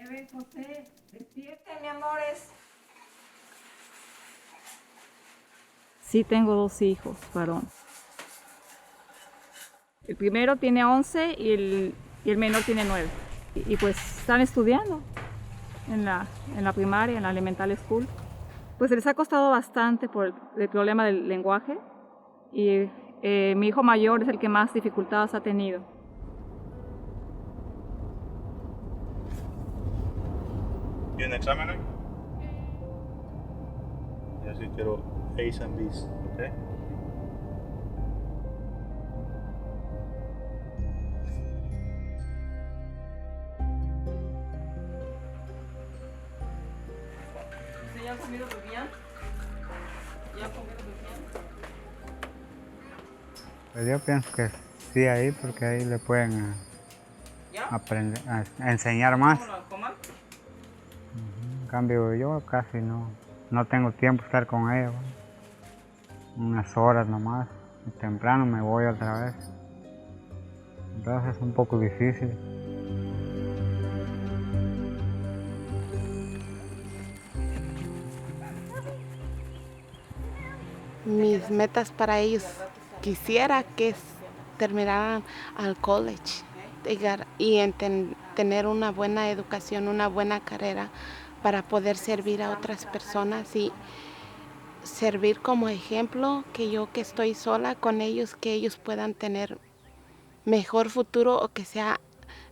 José, despierten, mi amores. Sí, tengo dos hijos, varón. El primero tiene 11 y el menor tiene 9. Y pues están estudiando en la primaria, en la elemental school. Pues les ha costado bastante por el problema del lenguaje y mi hijo mayor es el que más dificultades ha tenido. ¿Tiene examen hoy? Yo sí quiero A's and B's, ¿ok? ¿Usted ya ha comido bien? ¿Ya ha comido bien? Pues yo pienso que sí ahí, porque ahí le pueden aprender, a enseñar más. En cambio yo casi no tengo tiempo de estar con ella, unas horas nomás, y temprano me voy otra vez. Entonces es un poco difícil. Mis metas para ellos, quisiera que terminaran al college y tener una buena educación, una buena carrera para poder servir a otras personas y servir como ejemplo, que yo que estoy sola con ellos, que ellos puedan tener mejor futuro o que sea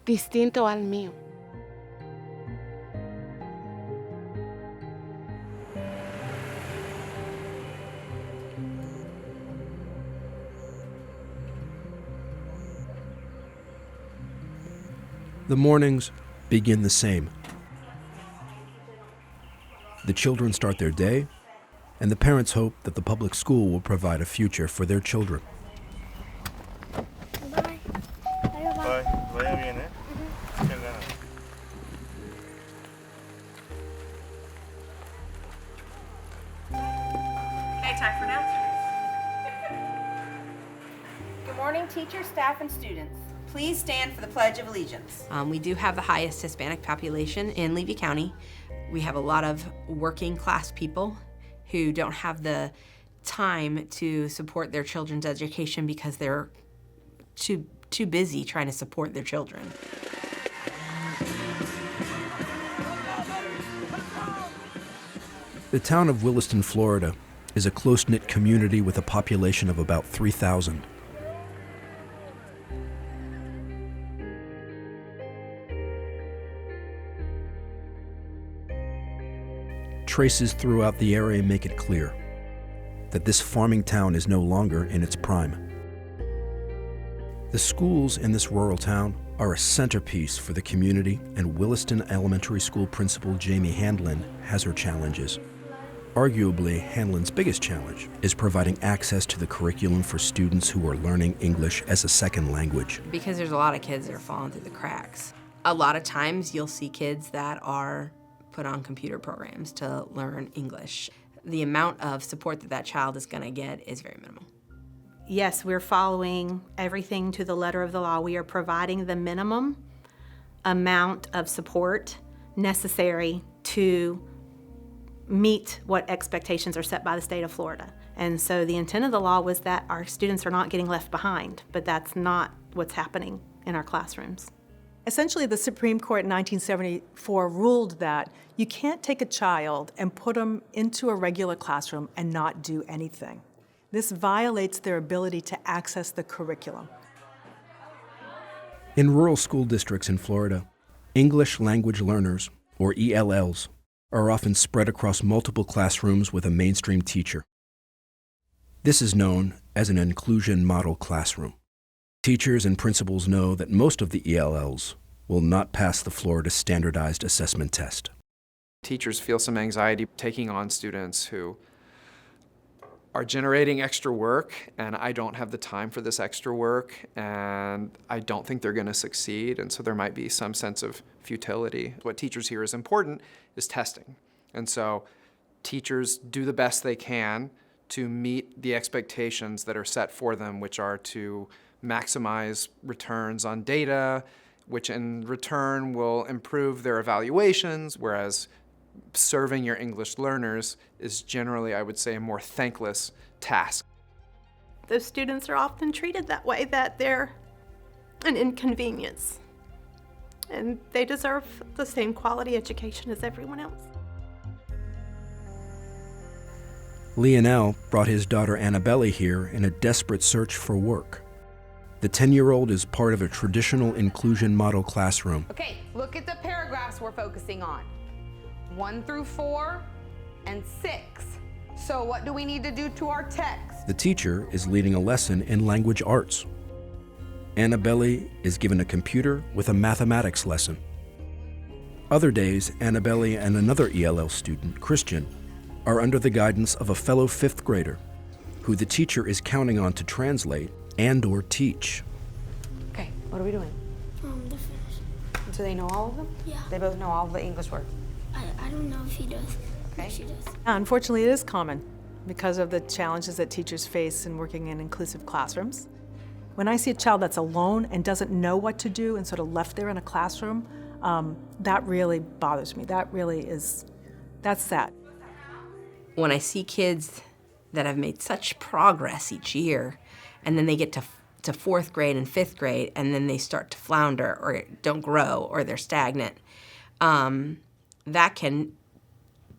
distinto al mío. The mornings begin the same. The children start their day, and the parents hope that the public school will provide a future for their children. Bye. Vaya bien, ¿eh? Qué ganas. Okay, time for announcements. Good morning, teachers, staff, and students. Please stand for the Pledge of Allegiance. We do have the highest Hispanic population in Levy County. We have a lot of working class people who don't have the time to support their children's education because they're too busy trying to support their children. The town of Williston, Florida, is a close-knit community with a population of about 3,000. Traces throughout the area make it clear that this farming town is no longer in its prime. The schools in this rural town are a centerpiece for the community, and Williston Elementary School Principal Jamie Handlin has her challenges. Arguably, Handlin's biggest challenge is providing access to the curriculum for students who are learning English as a second language. Because there's a lot of kids that are falling through the cracks. A lot of times you'll see kids that are put on computer programs to learn English. The amount of support that child is going to get is very minimal. Yes, we're following everything to the letter of the law. We are providing the minimum amount of support necessary to meet what expectations are set by the state of Florida. And so the intent of the law was that our students are not getting left behind, but that's not what's happening in our classrooms. Essentially, the Supreme Court in 1974 ruled that you can't take a child and put them into a regular classroom and not do anything. This violates their ability to access the curriculum. In rural school districts in Florida, English language learners, or ELLs, are often spread across multiple classrooms with a mainstream teacher. This is known as an inclusion model classroom. Teachers and principals know that most of the ELLs will not pass the Florida Standardized Assessment Test. Teachers feel some anxiety taking on students who are generating extra work, and I don't have the time for this extra work, and I don't think they're going to succeed, and so there might be some sense of futility. What teachers hear is important is testing, and so teachers do the best they can to meet the expectations that are set for them, which are to maximize returns on data, which in return will improve their evaluations, whereas serving your English learners is generally, I would say, a more thankless task. Those students are often treated that way, that they're an inconvenience. And they deserve the same quality education as everyone else. Lionel brought his daughter Annabelle here in a desperate search for work. The 10-year-old is part of a traditional inclusion model classroom. Okay, look at the paragraphs we're focusing on. 1 through 4 and 6. So what do we need to do to our text? The teacher is leading a lesson in language arts. Annabelle is given a computer with a mathematics lesson. Other days, Annabelle and another ELL student, Christian, are under the guidance of a fellow 5th grader, who the teacher is counting on to translate and/or teach. Okay, what are we doing? The finish. Do they know all of them? Yeah. They both know all of the English words? I don't know if he does. Okay. She does. Unfortunately, it is common because of the challenges that teachers face in working in inclusive classrooms. When I see a child that's alone and doesn't know what to do and sort of left there in a classroom, that really bothers me. That's sad. When I see kids that have made such progress each year, and then they get to 4th grade and 5th grade, and then they start to flounder or don't grow or they're stagnant, that can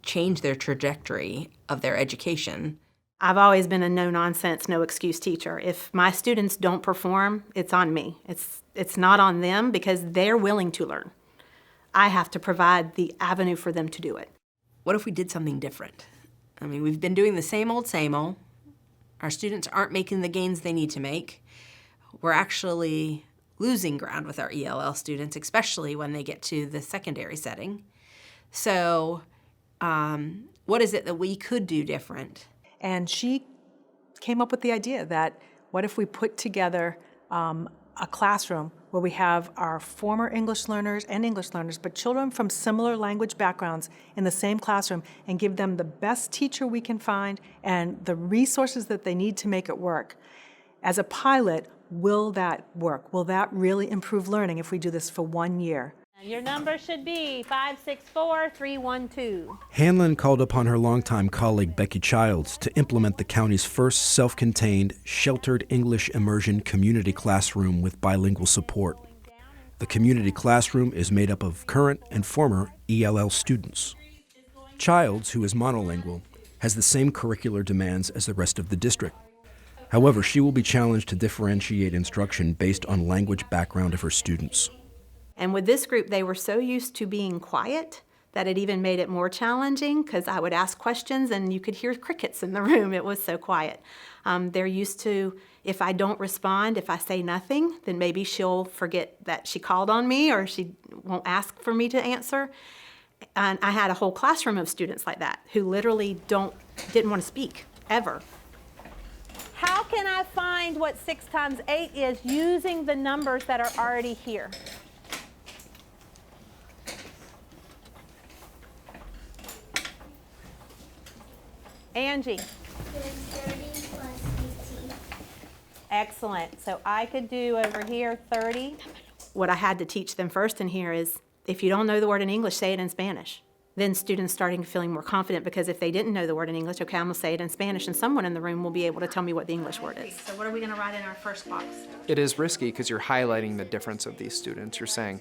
change their trajectory of their education. I've always been a no-nonsense, no-excuse teacher. If my students don't perform, it's on me. It's not on them because they're willing to learn. I have to provide the avenue for them to do it. What if we did something different? I mean, we've been doing the same old, same old. Our students aren't making the gains they need to make. We're actually losing ground with our ELL students, especially when they get to the secondary setting. So what is it that we could do different? And she came up with the idea that what if we put together a classroom where we have our former English learners and English learners, but children from similar language backgrounds in the same classroom, and give them the best teacher we can find and the resources that they need to make it work. As a pilot, will that work? Will that really improve learning if we do this for 1 year? Your number should be 564-312. Hanlon called upon her longtime colleague Becky Childs to implement the county's first self-contained, sheltered English immersion community classroom with bilingual support. The community classroom is made up of current and former ELL students. Childs, who is monolingual, has the same curricular demands as the rest of the district. However, she will be challenged to differentiate instruction based on language background of her students. And with this group, they were so used to being quiet that it even made it more challenging because I would ask questions and you could hear crickets in the room. It was so quiet. They're used to, if I don't respond, if I say nothing, then maybe she'll forget that she called on me or she won't ask for me to answer. And I had a whole classroom of students like that who literally didn't want to speak, ever. How can I find what 6 times 8 is using the numbers that are already here? Angie. 30 plus 18. Excellent. So I could do over here 30. What I had to teach them first in here is, if you don't know the word in English, say it in Spanish. Then students starting feeling more confident because if they didn't know the word in English, okay, I'm gonna say it in Spanish and someone in the room will be able to tell me what the English word is. So what are we gonna write in our first box? It is risky because you're highlighting the difference of these students. You're saying,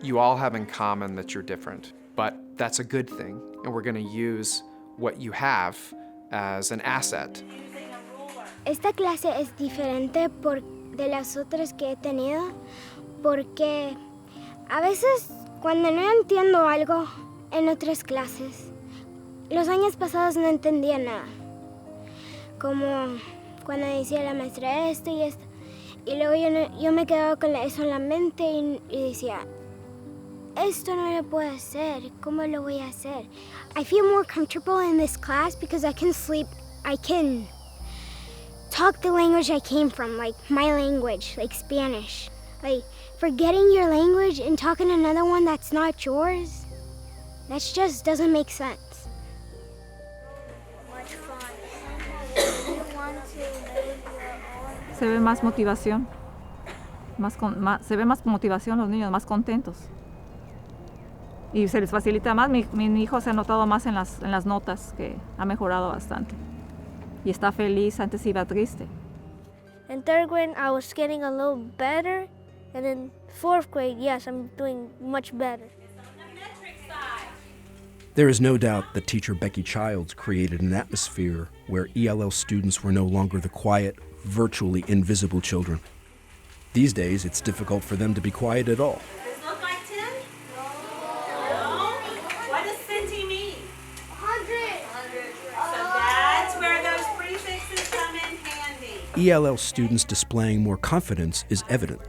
you all have in common that you're different, but that's a good thing, and we're gonna use what you have as an asset. Esta clase es diferente de las otras que he tenido porque a veces cuando no entiendo algo en otras clases, los años pasados no entendía nada. Como cuando decía la maestra esto y esto. Y luego yo me quedaba con eso en la mente y decía, esto no lo puedo hacer, ¿cómo lo voy a hacer? I feel more comfortable in this class because I can talk the language I came from, like my language, like Spanish. Like forgetting your language and talking another one that's not yours, that just doesn't make sense. Much fun. You want to live your own. Se ve más motivación. se ve más motivación los niños, más contentos. Y se les facilita más. Mi hijo se ha notado más en las notas, que ha mejorado bastante. Y está feliz, antes iba triste. In third grade, I was getting a little better. And in fourth grade, yes, I'm doing much better. There is no doubt that teacher Becky Childs created an atmosphere where ELL students were no longer the quiet, virtually invisible children. These days, it's difficult for them to be quiet at all. Does this look like 10? No. What does centi mean? 100. So that's where those prefixes come in handy. ELL students displaying more confidence is evident.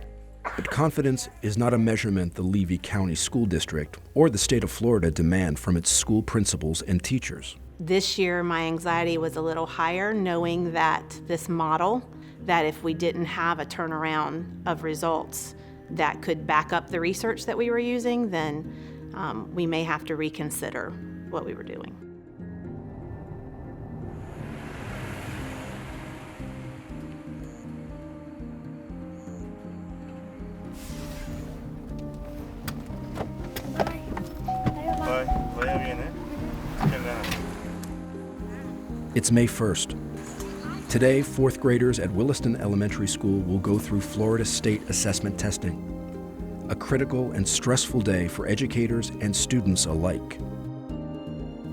But confidence is not a measurement the Levy County School District or the state of Florida demand from its school principals and teachers. This year, my anxiety was a little higher, knowing that this model, that if we didn't have a turnaround of results that could back up the research that we were using, then we may have to reconsider what we were doing. Vaya bien, ¿eh? Muchas ganas. It's May 1st. Today, fourth graders at Williston Elementary School will go through Florida State Assessment testing, a critical and stressful day for educators and students alike.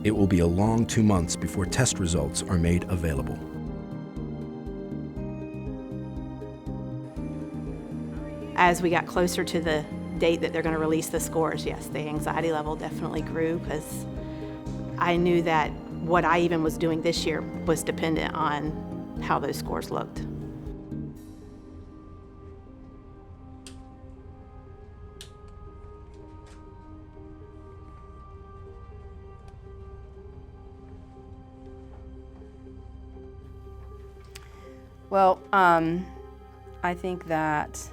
It will be a long 2 months before test results are made available. As we got closer to the date that they're going to release the scores, yes, the anxiety level definitely grew, because I knew that what I even was doing this year was dependent on how those scores looked. Well, I think that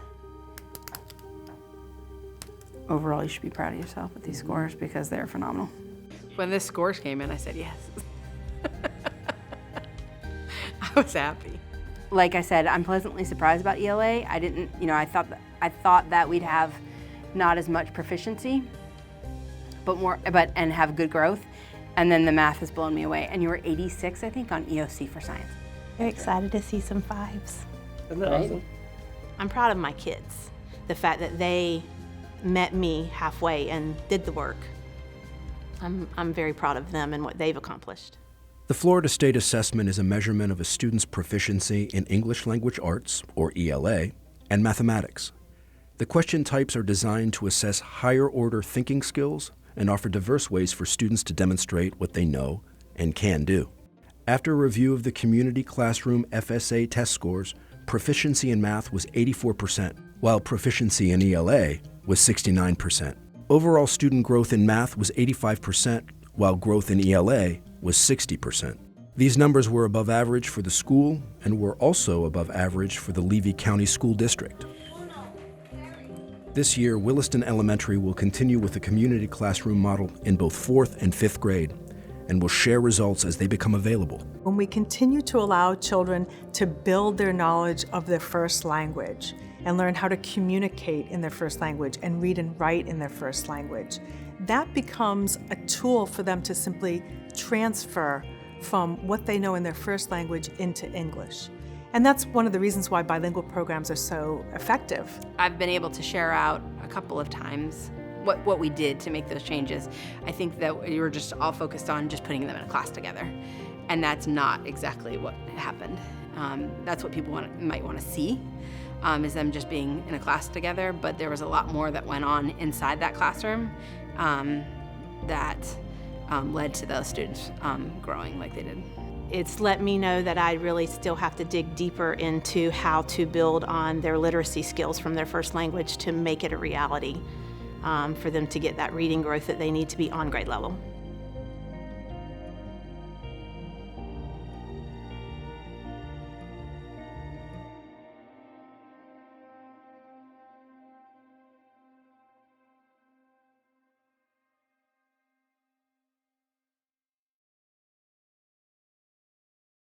overall you should be proud of yourself with these scores because they're phenomenal. When the scores came in, I said yes. I was happy. Like I said, I'm pleasantly surprised about ELA. I didn't, I thought that we'd have not as much proficiency, and have good growth. And then the math has blown me away. And you were 86, I think, on EOC for science. Very excited to see some 5s. Isn't that awesome? I'm proud of my kids. The fact that they met me halfway and did the work. I'm very proud of them and what they've accomplished. The Florida State Assessment is a measurement of a student's proficiency in English Language Arts, or ELA, and mathematics. The question types are designed to assess higher-order thinking skills and offer diverse ways for students to demonstrate what they know and can do. After a review of the community classroom FSA test scores, proficiency in math was 84%, while proficiency in ELA was 69%. Overall student growth in math was 85%, while growth in ELA was 60%. These numbers were above average for the school and were also above average for the Levy County School District. This year, Williston Elementary will continue with the community classroom model in both 4th and 5th grade, and will share results as they become available. When we continue to allow children to build their knowledge of their first language and learn how to communicate in their first language and read and write in their first language, that becomes a tool for them to simply transfer from what they know in their first language into English. And that's one of the reasons why bilingual programs are so effective. I've been able to share out a couple of times what we did to make those changes. I think that we were just all focused on just putting them in a class together. And that's not exactly what happened. That's what people might want to see, is them just being in a class together, but there was a lot more that went on inside that classroom that led to those students growing like they did. It's let me know that I really still have to dig deeper into how to build on their literacy skills from their first language to make it a reality for them to get that reading growth that they need to be on grade level.